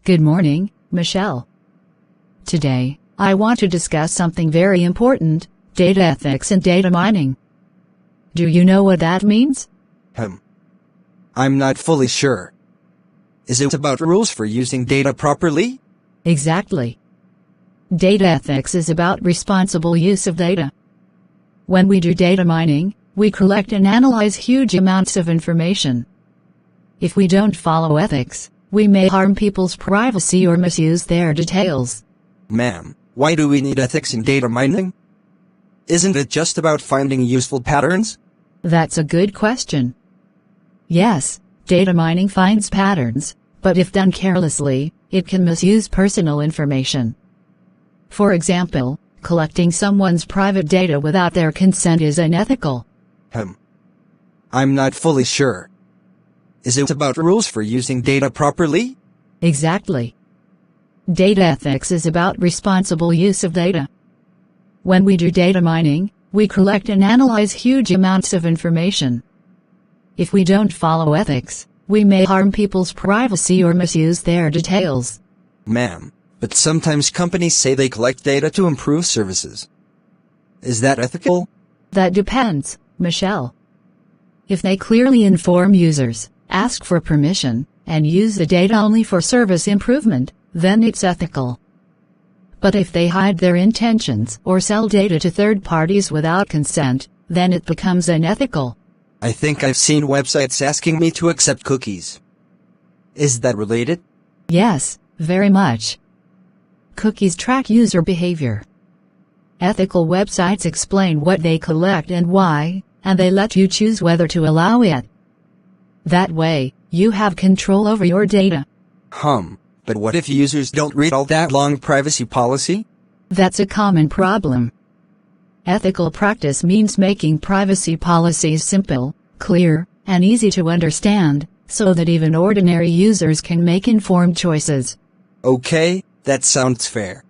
Good morning, Michelle. Today, I want to discuss something very important, data ethics and data mining. Do you know what that means? I'm not fully sure. Is it about rules for using data properly? Exactly. Data ethics is about responsible use of data. When we do data mining, we collect and analyze huge amounts of information. If we don't follow ethics, we may harm people's privacy or misuse their details. Ma'am, why do we need ethics in data mining? Isn't it just about finding useful patterns? That's a good question. Yes, data mining finds patterns, but if done carelessly, it can misuse personal information. For example, collecting someone's private data without their consent is unethical. I'm not fully sure. Is it about rules for using data properly? Exactly. Data ethics is about responsible use of data. When we do data mining, we collect and analyze huge amounts of information. If we don't follow ethics, we may harm people's privacy or misuse their details. Ma'am, but sometimes companies say they collect data to improve services. Is that ethical? That depends, Michelle. If they clearly inform users, ask for permission, and use the data only for service improvement, then it's ethical. But if they hide their intentions or sell data to third parties without consent, then it becomes unethical. I think I've seen websites asking me to accept cookies. Is that related? Yes, very much. Cookies track user behavior. Ethical websites explain what they collect and why, and they let you choose whether to allow it. That way, you have control over your data. But what if users don't read all that long privacy policy? That's a common problem. Ethical practice means making privacy policies simple, clear, and easy to understand, so that even ordinary users can make informed choices. Okay, that sounds fair.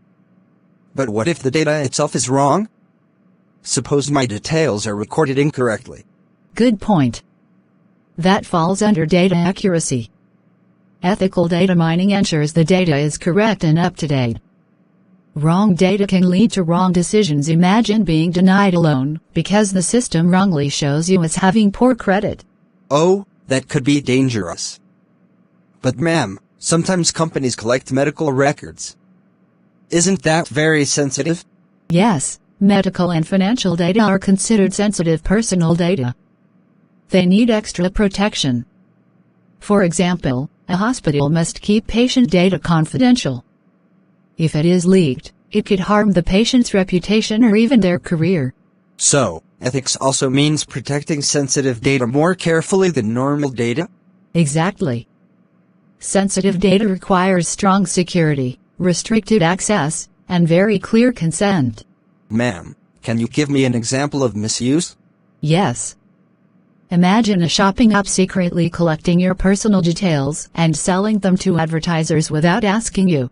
But what if the data itself is wrong? Suppose my details are recorded incorrectly. Good point. That falls under data accuracy. Ethical data mining ensures the data is correct and up to date. Wrong data can lead to wrong decisions. Imagine being denied a loan because the system wrongly shows you as having poor credit. Oh, that could be dangerous. But ma'am, sometimes companies collect medical records. Isn't that very sensitive? Yes, medical and financial data are considered sensitive personal data. They need extra protection. For example, a hospital must keep patient data confidential. If it is leaked, it could harm the patient's reputation or even their career. So, ethics also means protecting sensitive data more carefully than normal data? Exactly. Sensitive data requires strong security, restricted access, and very clear consent. Ma'am, can you give me an example of misuse? Yes. Imagine a shopping app secretly collecting your personal details and selling them to advertisers without asking you.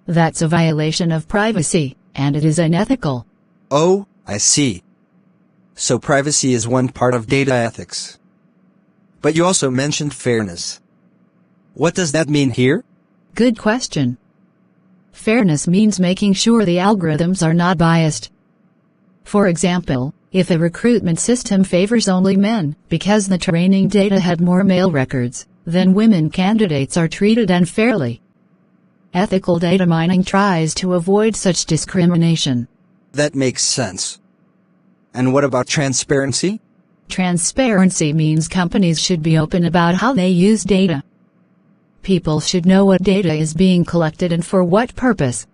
That's a violation of privacy, and it is unethical. Oh, I see. So privacy is one part of data ethics. But you also mentioned fairness. What does that mean here? Good question. Fairness means making sure the algorithms are not biased. For example, if a recruitment system favors only men because the training data had more male records, then women candidates are treated unfairly. Ethical data mining tries to avoid such discrimination. That makes sense. And what about transparency? Transparency means companies should be open about how they use data. People should know what data is being collected and for what purpose.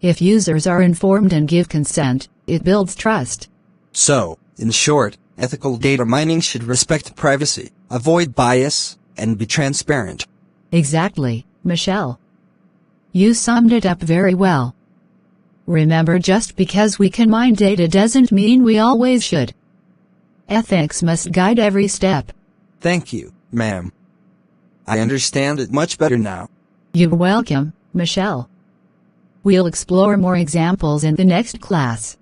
If users are informed and give consent, it builds trust. So, in short, ethical data mining should respect privacy, avoid bias, and be transparent. Exactly, Michelle. You summed it up very well. Remember, just because we can mine data doesn't mean we always should. Ethics must guide every step. Thank you, ma'am. I understand it much better now. You're welcome, Michelle. We'll explore more examples in the next class.